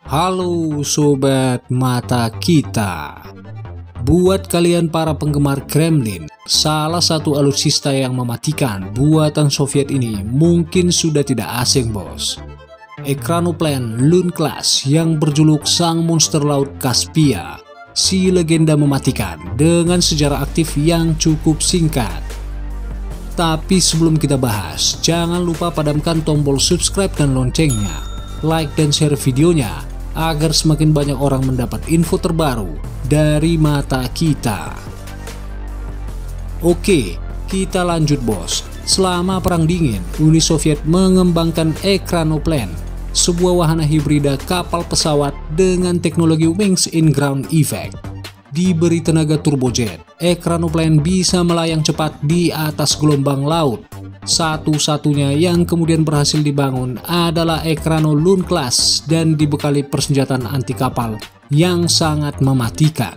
Halo Sobat Mata Kita. Buat kalian para penggemar Kremlin, salah satu alutsista yang mematikan buatan Soviet ini mungkin sudah tidak asing bos. Ekranoplan Lune Class yang berjuluk Sang Monster Laut Kaspia, si legenda mematikan dengan sejarah aktif yang cukup singkat. Tapi sebelum kita bahas, jangan lupa padamkan tombol subscribe dan loncengnya, like dan share videonya, agar semakin banyak orang mendapat info terbaru dari Mata Kita. Oke, kita lanjut bos. Selama Perang Dingin, Uni Soviet mengembangkan Ekranoplan, sebuah wahana hibrida kapal pesawat dengan teknologi Wings in Ground Effect. Diberi tenaga turbojet, Ekranoplan bisa melayang cepat di atas gelombang laut. Satu-satunya yang kemudian berhasil dibangun adalah Ekrano Lune Class dan dibekali persenjataan anti kapal yang sangat mematikan.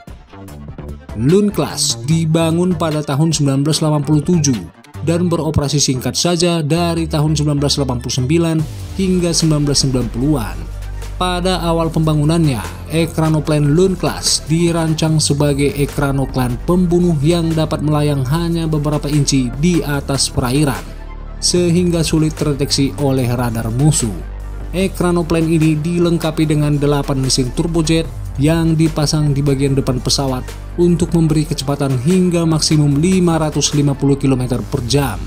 Lune Class dibangun pada tahun 1987 dan beroperasi singkat saja dari tahun 1989 hingga 1990-an. Pada awal pembangunannya, Ekranoplan Lune Class dirancang sebagai ekranoplan pembunuh yang dapat melayang hanya beberapa inci di atas perairan, sehingga sulit terdeteksi oleh radar musuh. Ekranoplan ini dilengkapi dengan 8 mesin turbojet yang dipasang di bagian depan pesawat untuk memberi kecepatan hingga maksimum 550 km per jam.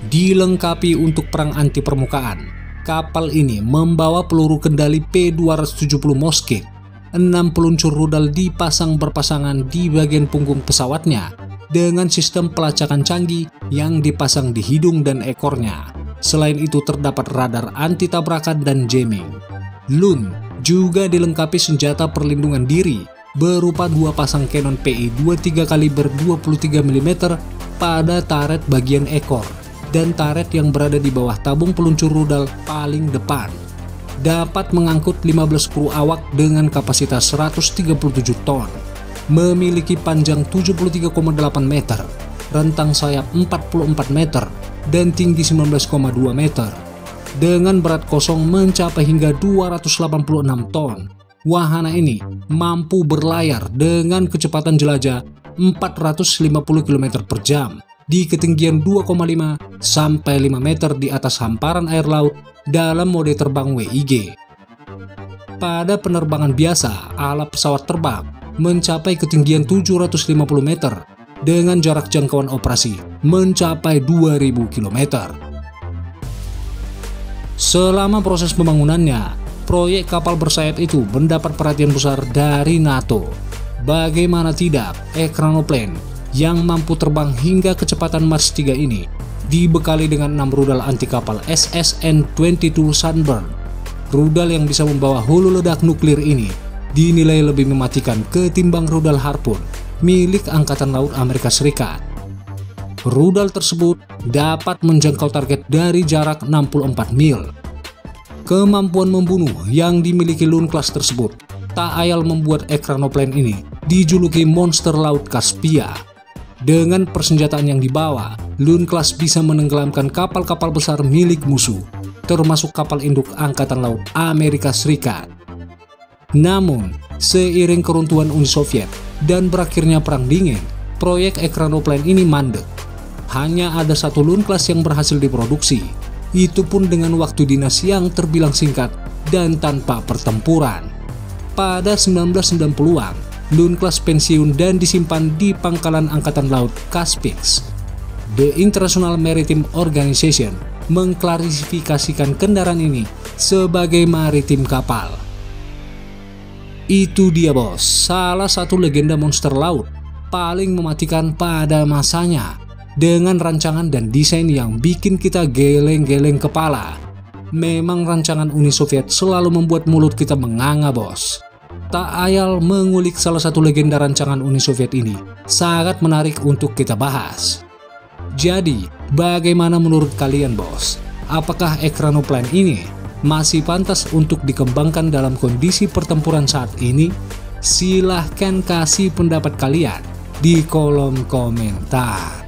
Dilengkapi untuk perang anti permukaan, kapal ini membawa peluru kendali P-270 Moskit. 6 peluncur rudal dipasang berpasangan di bagian punggung pesawatnya dengan sistem pelacakan canggih yang dipasang di hidung dan ekornya. Selain itu terdapat radar anti tabrakan dan jamming. Lune juga dilengkapi senjata perlindungan diri berupa 2 pasang Cannon PI-23 kaliber 23 mm pada turret bagian ekor dan turret yang berada di bawah tabung peluncur rudal paling depan. Dapat mengangkut 15 kru awak dengan kapasitas 137 ton. Memiliki panjang 73,8 meter, rentang sayap 44 meter, dan tinggi 19,2 meter. Dengan berat kosong mencapai hingga 286 ton. Wahana ini mampu berlayar dengan kecepatan jelajah 450 km per jam di ketinggian 2,5 sampai 5 meter di atas hamparan air laut dalam mode terbang WIG. Pada penerbangan biasa, ala pesawat terbang mencapai ketinggian 750 meter dengan jarak jangkauan operasi mencapai 2000 km. Selama proses pembangunannya, proyek kapal bersayap itu mendapat perhatian besar dari NATO. Bagaimana tidak, Ekranoplan yang mampu terbang hingga kecepatan Mach 3 ini dibekali dengan 6 rudal anti kapal SSN-22 Sunburn. Rudal yang bisa membawa hulu ledak nuklir ini dinilai lebih mematikan ketimbang rudal Harpoon milik Angkatan Laut Amerika Serikat. Rudal tersebut dapat menjangkau target dari jarak 64 mil. Kemampuan membunuh yang dimiliki Lune Class tersebut tak ayal membuat Ekranoplan ini dijuluki Monster Laut Kaspia. Dengan persenjataan yang dibawa, Lune Class bisa menenggelamkan kapal-kapal besar milik musuh, termasuk kapal induk Angkatan Laut Amerika Serikat. Namun, seiring keruntuhan Uni Soviet dan berakhirnya Perang Dingin, proyek Ekranoplan ini mandek. Hanya ada 1 Lune Class yang berhasil diproduksi, itu pun dengan waktu dinas yang terbilang singkat dan tanpa pertempuran. Pada 1990-an, Lune Class pensiun dan disimpan di pangkalan Angkatan Laut Kaspix. The International Maritime Organization mengklarifikasikan kendaraan ini sebagai maritim kapal. Itu dia bos, salah satu legenda monster laut paling mematikan pada masanya, dengan rancangan dan desain yang bikin kita geleng-geleng kepala. Memang rancangan Uni Soviet selalu membuat mulut kita menganga bos. Tak ayal mengulik salah satu legenda rancangan Uni Soviet ini sangat menarik untuk kita bahas. Jadi, bagaimana menurut kalian bos? Apakah Ekranoplan ini masih pantas untuk dikembangkan dalam kondisi pertempuran saat ini? Silahkan kasih pendapat kalian di kolom komentar.